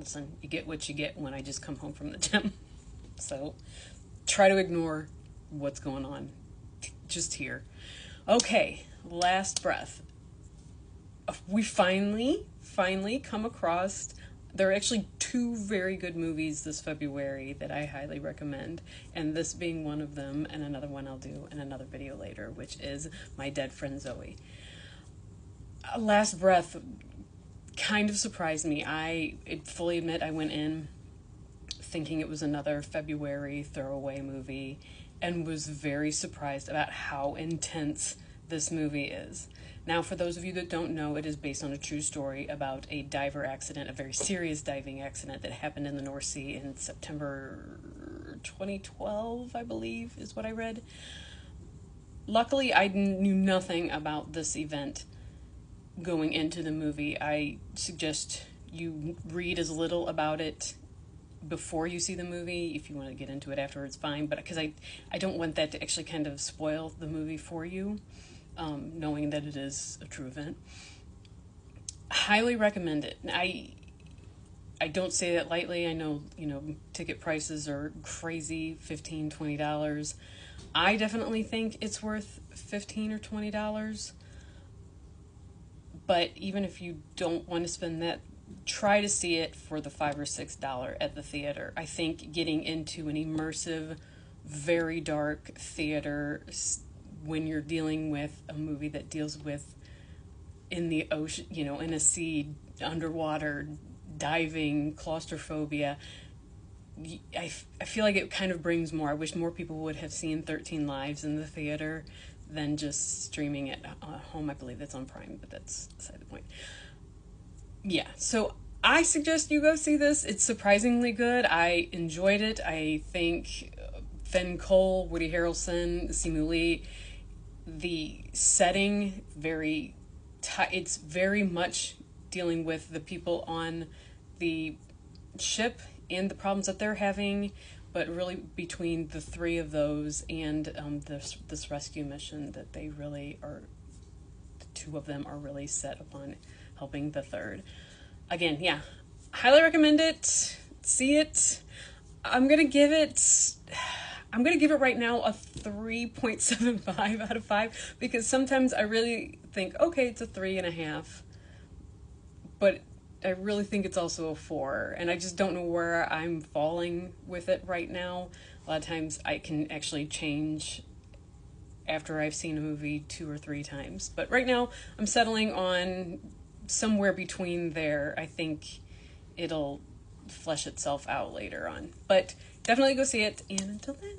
listen, you get what you get when I just come home from the gym. So try to ignore what's going on just here. Okay, Last Breath. We finally come across, there are actually two very good movies this February that I highly recommend, and this being one of them, and another one I'll do in another video later, which is My Dead Friend Zoe. Last Breath kind of surprised me. I fully admit I went in thinking it was another February throwaway movie and was very surprised about how intense this movie is. Now, for those of you that don't know, it is based on a true story about a diver accident, a very serious diving accident that happened in the North Sea in September 2012, I believe, is what I read. Luckily, I knew nothing about this event going into the movie. I suggest you read as little about it before you see the movie. If you want to get into it afterwards, fine, but because I don't want that to actually kind of spoil the movie for you, knowing that it is a true event. Highly recommend it. I don't say that lightly. I know, ticket prices are crazy, $15, $20. I definitely think it's worth $15 or $20. But even if you don't want to spend that, try to see it for the $5 or $6 at the theater. I think getting into an immersive, very dark theater when you're dealing with a movie that deals with in the ocean, in a sea, underwater, diving, claustrophobia, I feel like it kind of brings more. I wish more people would have seen 13 Lives in the theater than just streaming it home. I believe that's on Prime, but that's beside the point. Yeah, so I suggest you go see this. It's surprisingly good. I enjoyed it. I think Fenn Cole, Woody Harrelson, Simu Lee, the setting, it's very much dealing with the people on the ship and the problems that they're having, but really between the three of those and this rescue mission that they really are, the two of them are really set upon helping the third. Again, yeah, highly recommend it. See it. I'm gonna give it right now a 3.75 out of 5, because sometimes I really think, okay, it's a 3.5, but I really think it's also a 4, and I just don't know where I'm falling with it right now. A lot of times I can actually change after I've seen a movie 2 or 3 times, but right now I'm settling on somewhere between there. I think it'll flesh itself out later on, but definitely go see it, and until then.